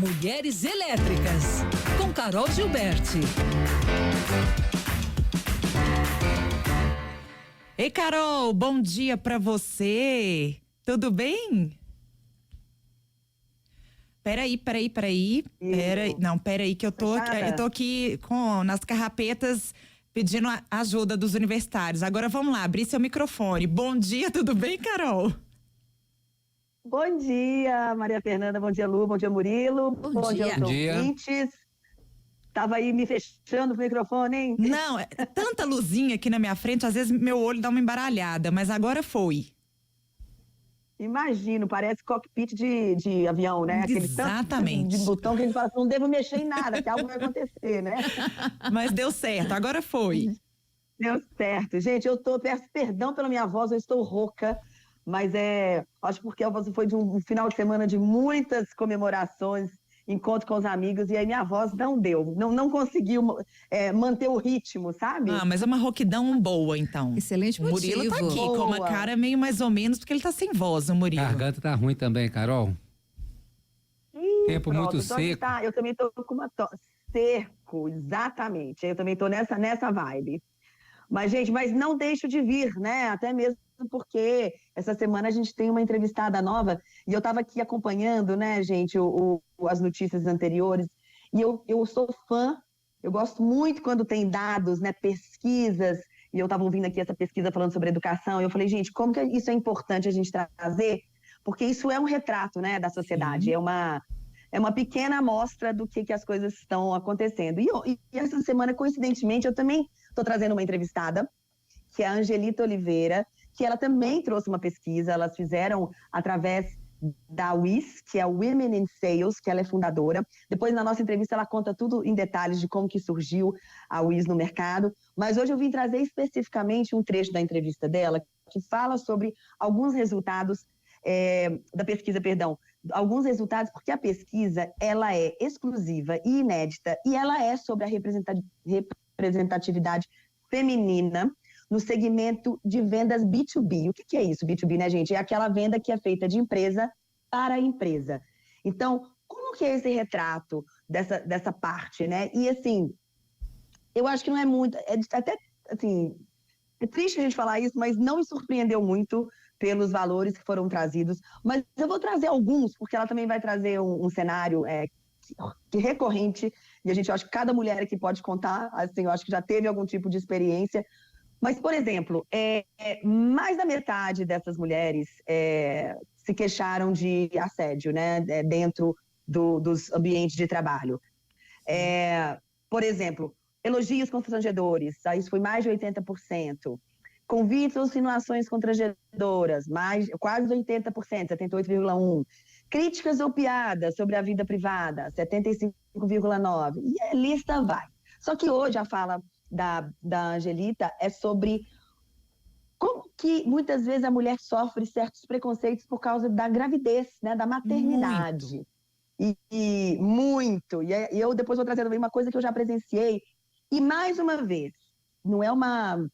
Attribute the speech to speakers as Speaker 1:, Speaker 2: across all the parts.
Speaker 1: Mulheres Elétricas, com Carol Gilberti.
Speaker 2: Ei, Carol, bom dia pra você. Tudo bem? Peraí. Não, peraí que eu tô aqui nas carrapetas pedindo a ajuda dos universitários. Agora vamos lá, abrir seu microfone. Bom dia, tudo bem, Carol?
Speaker 3: Bom dia, Maria Fernanda, bom dia, Lu, bom dia, Murilo.
Speaker 1: Bom dia.
Speaker 3: Aos ouvintes. Tava aí me fechando o microfone, hein?
Speaker 2: Não, é tanta luzinha aqui na minha frente, às vezes meu olho dá uma embaralhada, mas agora foi.
Speaker 3: Imagino, parece cockpit de avião, né?
Speaker 2: Exatamente.
Speaker 3: Aquele tanto de botão que a gente fala assim, não devo mexer em nada, que algo vai acontecer, né?
Speaker 2: Mas deu certo, agora foi.
Speaker 3: Deu certo. Gente, peço perdão pela minha voz, eu estou rouca, mas acho porque foi de um final de semana de muitas comemorações, encontro com os amigos, e aí minha voz não conseguiu manter o ritmo, sabe?
Speaker 2: Ah, mas é uma rouquidão boa, então.
Speaker 1: Excelente motivo.
Speaker 2: O Murilo tá aqui com uma cara meio mais ou menos, porque ele tá sem voz, o Murilo.
Speaker 4: Garganta tá ruim também, Carol. Tempo muito seco.
Speaker 3: Eu também tô com uma seco, exatamente. Eu também tô nessa vibe. Mas, gente, não deixo de vir, né? Até mesmo porque essa semana a gente tem uma entrevistada nova e eu estava aqui acompanhando, né, gente, as notícias anteriores, e eu sou fã, eu gosto muito quando tem dados, né, pesquisas, e eu estava ouvindo aqui essa pesquisa falando sobre educação, e eu falei, gente, como que isso é importante a gente trazer? Porque isso é um retrato, né, da sociedade, é uma pequena amostra do que as coisas estão acontecendo. E essa semana, coincidentemente, eu também estou trazendo uma entrevistada, que é a Angelita Oliveira, que ela também trouxe uma pesquisa, elas fizeram através da WIS, que é o Women in Sales, que ela é fundadora. Depois, na nossa entrevista, ela conta tudo em detalhes de como que surgiu a WIS no mercado. Mas hoje eu vim trazer especificamente um trecho da entrevista dela, que fala sobre alguns resultados da pesquisa, alguns resultados, porque a pesquisa, ela é exclusiva e inédita, e ela é sobre a representatividade feminina no segmento de vendas B2B. O que é isso, B2B, né, gente? É aquela venda que é feita de empresa para empresa. Então, como que é esse retrato dessa parte, né? E, assim, eu acho que não é muito... até, assim, é triste a gente falar isso, mas não me surpreendeu muito pelos valores que foram trazidos. Mas eu vou trazer alguns, porque ela também vai trazer um cenário que recorrente, e eu acho que cada mulher aqui pode contar, assim, eu acho que já teve algum tipo de experiência. Mas, por exemplo, mais da metade dessas mulheres se queixaram de assédio, né, dentro dos ambientes de trabalho. Por exemplo, elogios constrangedores, isso foi mais de 80%. Convites ou insinuações constrangedoras, quase 80%, 78,1%. Críticas ou piadas sobre a vida privada, 75,9%. E a lista vai. Só que hoje a fala da Angelita é sobre como que muitas vezes a mulher sofre certos preconceitos por causa da gravidez, né, da maternidade. Muito. E eu depois vou trazer também uma coisa que eu já presenciei. E mais uma vez, não é uma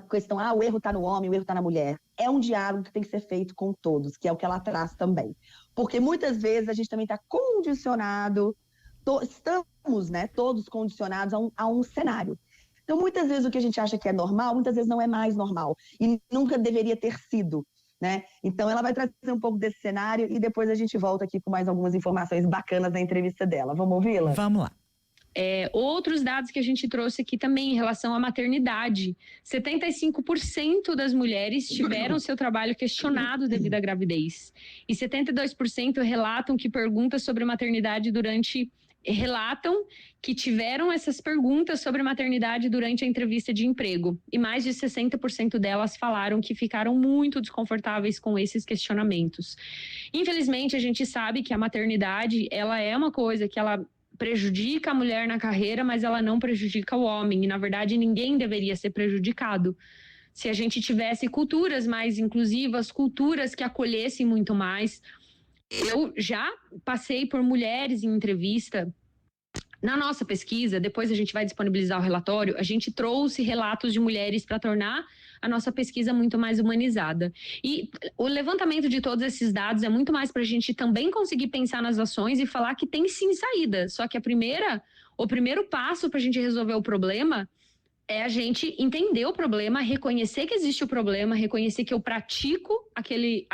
Speaker 3: questão, o erro está no homem, o erro está na mulher. É um diálogo que tem que ser feito com todos, que é o que ela traz também. Porque muitas vezes a gente também está condicionado, estamos, né, todos condicionados a um cenário. Então, muitas vezes o que a gente acha que é normal, muitas vezes não é mais normal. E nunca deveria ter sido, né? Então, ela vai trazer um pouco desse cenário e depois a gente volta aqui com mais algumas informações bacanas da entrevista dela. Vamos ouvi-la?
Speaker 2: Vamos lá.
Speaker 5: Outros dados que a gente trouxe aqui também em relação à maternidade. 75% das mulheres tiveram seu trabalho questionado devido à gravidez. E 72% relatam que perguntas sobre maternidade relatam que tiveram essas perguntas sobre maternidade durante a entrevista de emprego. E mais de 60% delas falaram que ficaram muito desconfortáveis com esses questionamentos. Infelizmente, a gente sabe que a maternidade, ela é uma coisa que ela prejudica a mulher na carreira, mas ela não prejudica o homem. E, na verdade, ninguém deveria ser prejudicado. Se a gente tivesse culturas mais inclusivas, culturas que acolhessem muito mais. Eu já passei por mulheres em entrevista. Na nossa pesquisa, depois a gente vai disponibilizar o relatório, a gente trouxe relatos de mulheres para tornar a nossa pesquisa muito mais humanizada. E o levantamento de todos esses dados é muito mais para a gente também conseguir pensar nas ações e falar que tem sim saída. Só que o primeiro passo para a gente resolver o problema é a gente entender o problema, reconhecer que existe o problema, reconhecer que eu pratico aquele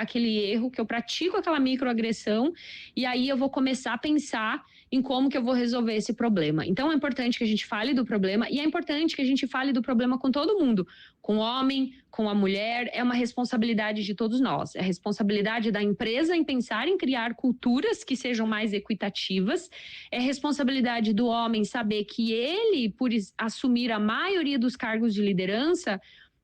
Speaker 5: erro, que eu pratico aquela microagressão, e aí eu vou começar a pensar em como que eu vou resolver esse problema. Então é importante que a gente fale do problema, e é importante que a gente fale do problema com todo mundo, com o homem, com a mulher, é uma responsabilidade de todos nós. É a responsabilidade da empresa em pensar em criar culturas que sejam mais equitativas, é responsabilidade do homem saber que ele, por assumir a maioria dos cargos de liderança,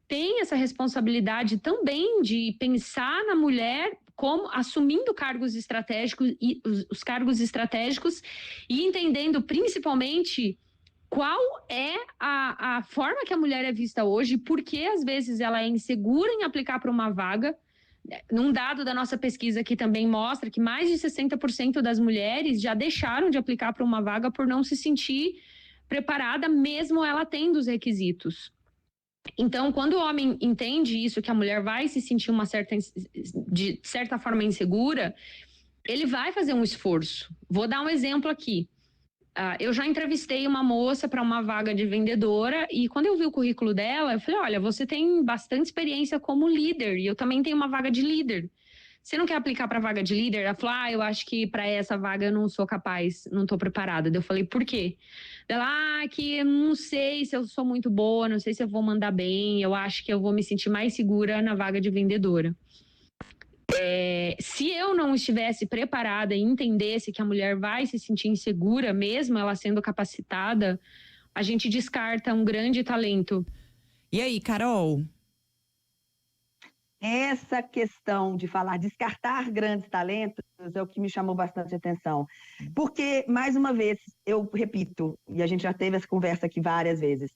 Speaker 5: tem essa responsabilidade também de pensar na mulher como assumindo cargos estratégicos e os cargos estratégicos e entendendo principalmente qual é a forma que a mulher é vista hoje, porque às vezes ela é insegura em aplicar para uma vaga. Num dado da nossa pesquisa que também mostra que mais de 60% das mulheres já deixaram de aplicar para uma vaga por não se sentir preparada, mesmo ela tendo os requisitos. Então, quando o homem entende isso, que a mulher vai se sentir de certa forma insegura, ele vai fazer um esforço. Vou dar um exemplo aqui. Eu já entrevistei uma moça para uma vaga de vendedora e quando eu vi o currículo dela, eu falei, olha, você tem bastante experiência como líder e eu também tenho uma vaga de líder. Você não quer aplicar para a vaga de líder? Ela falou, eu acho que para essa vaga eu não sou capaz, não estou preparada. Eu falei, por quê? Ela, que eu não sei se eu sou muito boa, não sei se eu vou mandar bem, eu acho que eu vou me sentir mais segura na vaga de vendedora. Se eu não estivesse preparada e entendesse que a mulher vai se sentir insegura, mesmo ela sendo capacitada, a gente descarta um grande talento.
Speaker 2: E aí, Carol?
Speaker 3: Essa questão de falar, descartar grandes talentos é o que me chamou bastante atenção. Porque, mais uma vez, eu repito, e a gente já teve essa conversa aqui várias vezes,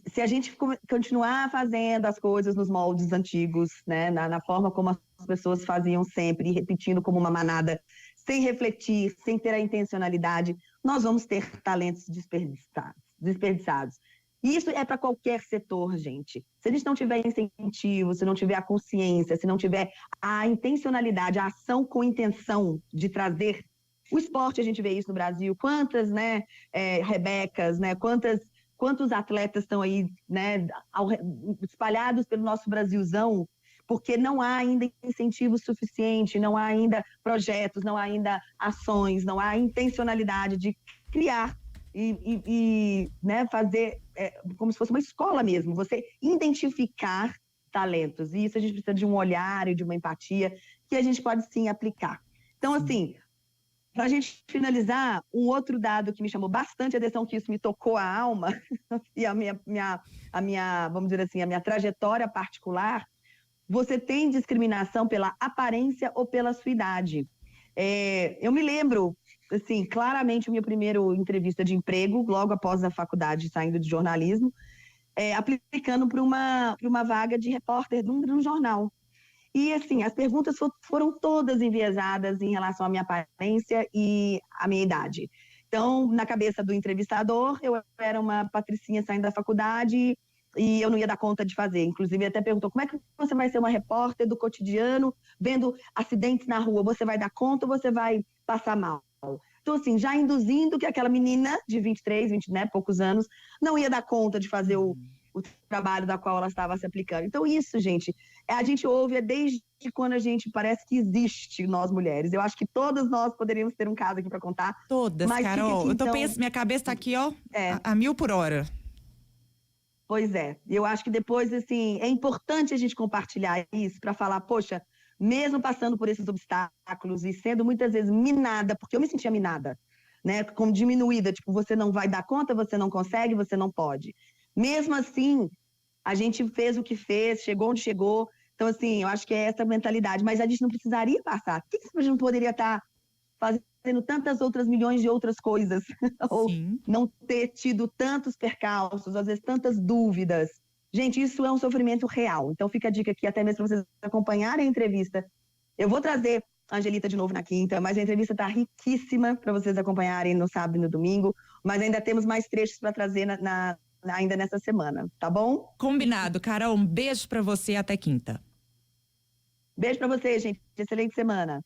Speaker 3: se a gente continuar fazendo as coisas nos moldes antigos, né, na forma como as pessoas faziam sempre, repetindo como uma manada, sem refletir, sem ter a intencionalidade, nós vamos ter talentos desperdiçados. E isso é para qualquer setor, gente. Se a gente não tiver incentivo, se não tiver a consciência, se não tiver a intencionalidade, a ação com intenção de trazer o esporte, a gente vê isso no Brasil, quantas, né, Rebecas, né, quantos atletas estão aí, né, espalhados pelo nosso Brasilzão, porque não há ainda incentivo suficiente, não há ainda projetos, não há ainda ações, não há intencionalidade de criar e né, fazer como se fosse uma escola mesmo, você identificar talentos. E isso a gente precisa de um olhar e de uma empatia que a gente pode sim aplicar. Então, assim, para a gente finalizar, um outro dado que me chamou bastante atenção, que isso me tocou a alma, e a minha, vamos dizer assim, a minha trajetória particular, você tem discriminação pela aparência ou pela sua idade. Eu me lembro, assim, claramente, a minha primeira entrevista de emprego, logo após a faculdade, saindo de jornalismo, aplicando para uma vaga de repórter de um jornal. E, assim, as perguntas foram todas enviesadas em relação à minha aparência e à minha idade. Então, na cabeça do entrevistador, eu era uma patricinha saindo da faculdade e eu não ia dar conta de fazer. Inclusive, ele até perguntou, como é que você vai ser uma repórter do cotidiano, vendo acidentes na rua? Você vai dar conta ou você vai passar mal? Então, assim, já induzindo que aquela menina de 23, 20, né, poucos anos, não ia dar conta de fazer o trabalho da qual ela estava se aplicando. Então, isso, gente, a gente ouve desde quando a gente parece que existe, nós mulheres. Eu acho que todas nós poderíamos ter um caso aqui para contar.
Speaker 2: Todas,
Speaker 3: mas
Speaker 2: Carol.
Speaker 3: aqui,
Speaker 2: eu tô
Speaker 3: então,
Speaker 2: pensando, minha cabeça tá aqui, ó, a 1000 por hora.
Speaker 3: Pois é. Eu acho que depois, assim, é importante a gente compartilhar isso para falar, poxa, mesmo passando por esses obstáculos e sendo muitas vezes minada, porque eu me sentia minada, né, como diminuída, tipo, você não vai dar conta, você não consegue, você não pode. Mesmo assim, a gente fez o que fez, chegou onde chegou. Então, assim, eu acho que é essa mentalidade. Mas a gente não precisaria passar. Por que a gente não poderia estar fazendo tantas outras milhões de outras coisas? Ou não ter tido tantos percalços, às vezes tantas dúvidas. Gente, isso é um sofrimento real. Então, fica a dica aqui, até mesmo para vocês acompanharem a entrevista. Eu vou trazer a Angelita de novo na quinta, mas a entrevista está riquíssima para vocês acompanharem no sábado e no domingo. Mas ainda temos mais trechos para trazer na ainda nessa semana, tá bom?
Speaker 2: Combinado. Carol, um beijo pra você e até quinta.
Speaker 3: Beijo pra vocês, gente. Excelente semana.